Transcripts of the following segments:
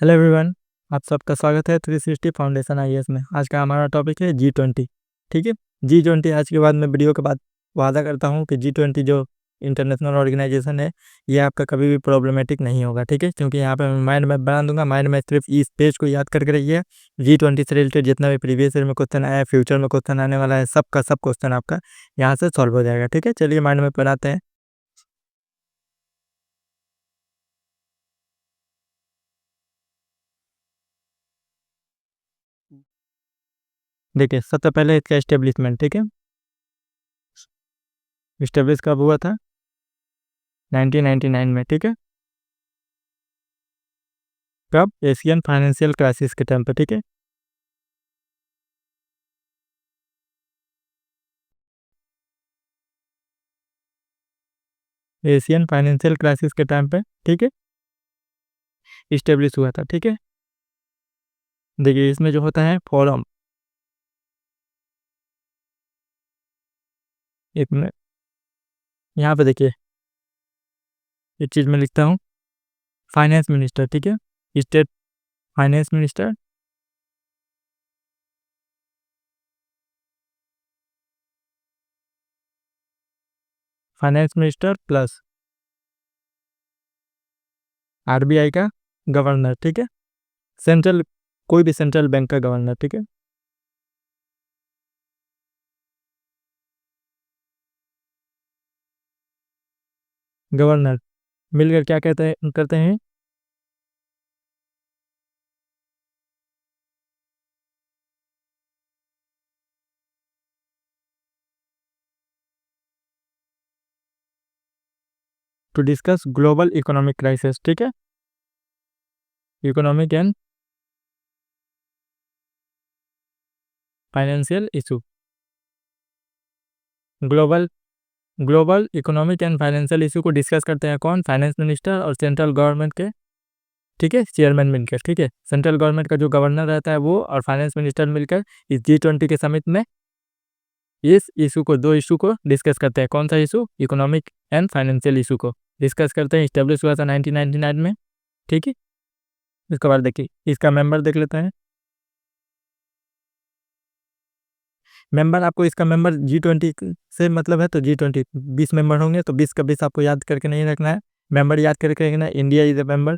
Hello everyone. आप सबका स्वागत है 360 फाउंडेशन आईएएस में। आज का हमारा टॉपिक है G20। ठीक है। G20 आज के बाद मैं वीडियो के बाद वादा करता हूँ कि G20 जो इंटरनेशनल ऑर्गेनाइजेशन है ये आपका कभी भी प्रॉब्लमेटिक नहीं होगा। ठीक है, क्योंकि यहाँ पे मैं माइंड मैप बना दूंगा। माइंड मैप सिर्फ इस पेज को याद करके रहिए। G20 से रिलेटेड जितना भी प्रीवियस ईयर में क्वेश्चन आया है, फ्यूचर में क्वेश्चन आने वाला है, सबका सब क्वेश्चन आपका यहाँ से सॉल्व हो जाएगा। ठीक है, चलिए माइंड मैप बनाते हैं। देखिए, सबसे पहले इसका एस्टेब्लिशमेंट। ठीक है, इस्टेब्लिश कब हुआ था? 1999 में। ठीक है, कब? एशियन फाइनेंशियल क्राइसिस के टाइम पे। ठीक है, एशियन फाइनेंशियल क्राइसिस के टाइम पे। ठीक है, इस्टेब्लिश हुआ था। ठीक है, देखिए इसमें जो होता है फोरम, एक मिनट, यहाँ पे देखिए एक चीज़ मैं लिखता हूँ, फाइनेंस मिनिस्टर। ठीक है, state finance minister, finance minister plus RBI का गवर्नर। ठीक है, सेंट्रल, कोई भी सेंट्रल बैंक का गवर्नर। ठीक है, गवर्नर मिलकर क्या कहते हैं करते हैं? To discuss global economic crisis. ठीक है, economic and financial issue, global global economic and financial issue को डिस्कस करते हैं कौन? फाइनेंस मिनिस्टर और सेंट्रल गवर्नमेंट के, ठीक है, चेयरमैन मिलकर। ठीक है, सेंट्रल गवर्नमेंट का जो गवर्नर रहता है वो और फाइनेंस मिनिस्टर मिलकर इस G20 के समिट में इस इशू को, दो इशू को डिस्कस करते हैं। कौन सा issue? Economic and financial issue को डिस्कस करते हैं। इस्टेब्लिश हुआ था 1999 में। ठीक है, इसके बाद देखिए इसका मेंबर देख लेते हैं। मेंबर, आपको इसका मेंबर G20 से मतलब है तो G20 20 मेंबर होंगे तो 20 का 20 आपको याद करके नहीं रखना है, मेंबर याद करके रखना है। India is a member.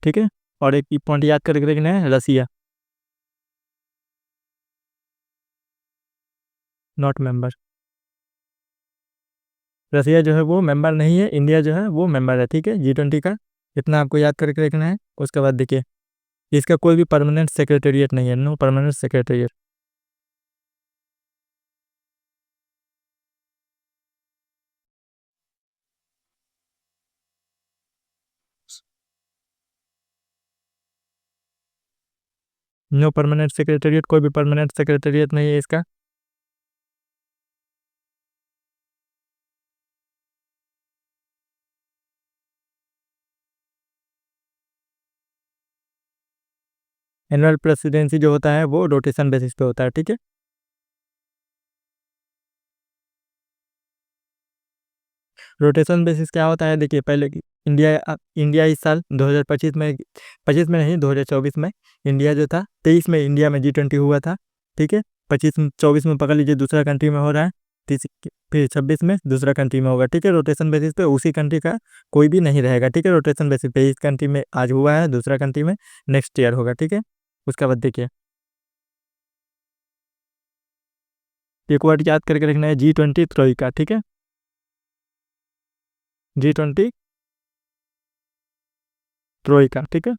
ठीक है, और एक पॉइंट याद करके रखना है, रसिया नॉट मेंबर। रसिया जो है वो मेंबर नहीं है, इंडिया जो है वो मेंबर है। ठीक है, G20 का इतना आपको याद करके रखना है। उसके बाद देखिए इसका कोई भी परमानेंट सेक्रेटेरिएट नहीं है, no permanent secretariat. No permanent secretariat, कोई भी परमानेंट सेक्रेटेरिएट नहीं है इसका। एनुअल प्रेसिडेंसी जो होता है वो रोटेशन बेसिस पे होता है। ठीक है, रोटेशन बेसिस क्या होता है? देखिए पहले की इंडिया इस साल 2025 में, 25 में नहीं 2024 में, इंडिया जो था 23 में इंडिया में G20 हुआ था। ठीक है, 25 में, 24 में पकड़ लीजिए दूसरा कंट्री में हो रहा है, फिर 26 में दूसरा कंट्री में होगा। ठीक है, रोटेशन बेसिस पे उसी कंट्री का कोई भी नहीं रहेगा। ठीक है, रोटेशन बेसिस पे इस कंट्री में आज हुआ है, दूसरा कंट्री में नेक्स्ट ईयर होगा। ठीक है, उसके बाद देखिए एक वर्ड याद करके रखना है, G20 ट्रोइका। ठीक है, G20 ट्रोइका। ठीक है,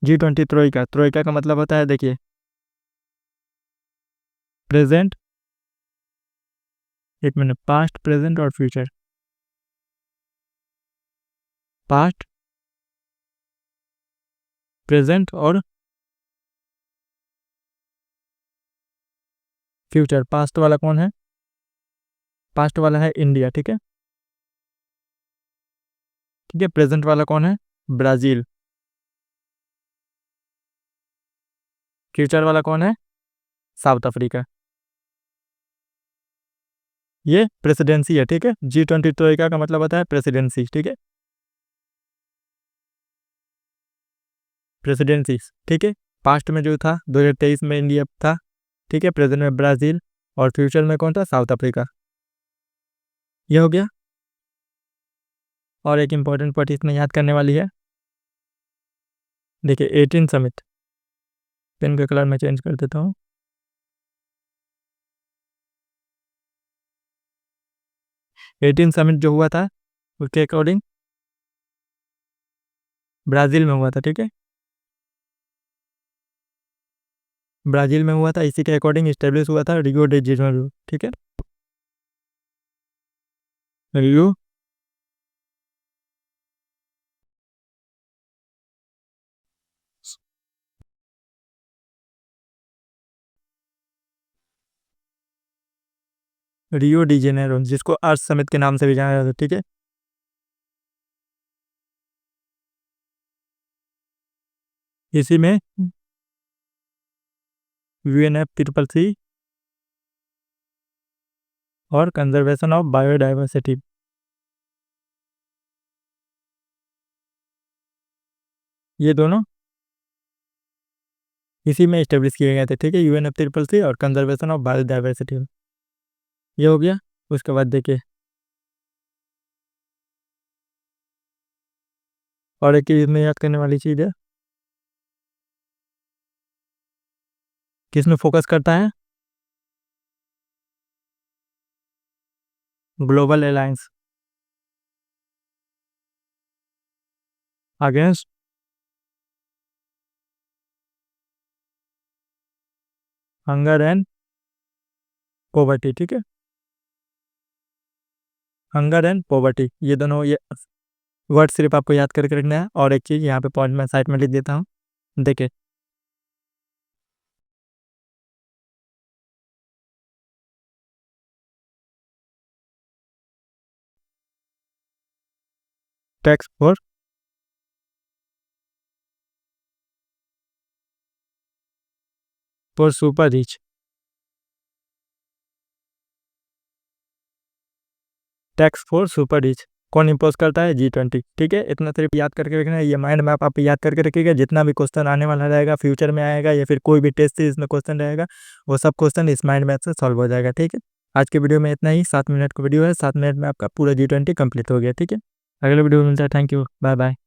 G20 ट्रोइका, ट्रोइका का मतलब होता है देखिए प्रेजेंट, एक मिनट, पास्ट प्रेजेंट और फ्यूचर। पास्ट, प्रेजेंट और फ्यूचर। पास्ट वाला कौन है? पास्ट वाला है इंडिया। ठीक है, ठीक है, प्रेजेंट वाला कौन है? ब्राज़ील। फ्यूचर वाला कौन है? South Africa. ये प्रेसिडेंसी है, ठीक है। G20 ट्रोइका का मतलब होता है प्रेसिडेंसी, ठीक है, प्रेसिडेंसी, ठीक है। पास्ट में जो था 2023 में इंडिया था, ठीक है। प्रेजेंट में ब्राज़ील और फ्यूचर में कौन था? South Africa. ये हो गया। और एक इम्पॉर्टेंट पॉइंट इसमें याद करने वाली है, देखिए 18 समिट, पेन का कलर मैं चेंज कर देता हूँ। 18 समिट जो हुआ था उसके अकॉर्डिंग ब्राज़ील में हुआ था, ठीक है, ब्राज़ील में हुआ था। इसी के अकॉर्डिंग इस्टेब्लिश हुआ था रियो डे जेनेरो, ठीक है, रियो रियो डी जेनेरो, जिसको अर्थ समिट के नाम से भी जाना जाता है, ठीक है। इसी में UNFCCC और कंजर्वेशन ऑफ बायोडाइवर्सिटी, ये दोनों इसी में इस्टेब्लिश किए गए थे, ठीक है, UNFCCC और कंजर्वेशन ऑफ बायोडाइवर्सिटी। ये हो गया। उसके बाद देखिए और एक चीज इसमें याद करने वाली चीज़ है, किसमें फोकस करता है? Global alliance against hunger and poverty, ठीक है, हंगर एंड पॉवर्टी, ये दोनों ये वर्ड सिर्फ आपको याद करके रखना है। और एक चीज़ यहाँ पे पॉइंट में साइड में लिख देता हूँ, देखिए tax for super rich, tax for super rich कौन इम्पोज करता है? G20, ठीक है। इतना सिर्फ याद करके रखना है, ये माइंड मैप आप याद करके रखिएगा। जितना भी क्वेश्चन आने वाला रहेगा फ्यूचर में आएगा या फिर कोई भी टेस्ट सीरीज में क्वेश्चन रहेगा, वो सब क्वेश्चन इस माइंड मैप से सॉल्व हो जाएगा, ठीक है। आज के वीडियो में इतना ही, 7 मिनट का वीडियो है, 7 मिनट में आपका पूरा G20 कंप्लीट हो गया, ठीक है। अगले वीडियो में मिलता है, थैंक यू, बाय बाय।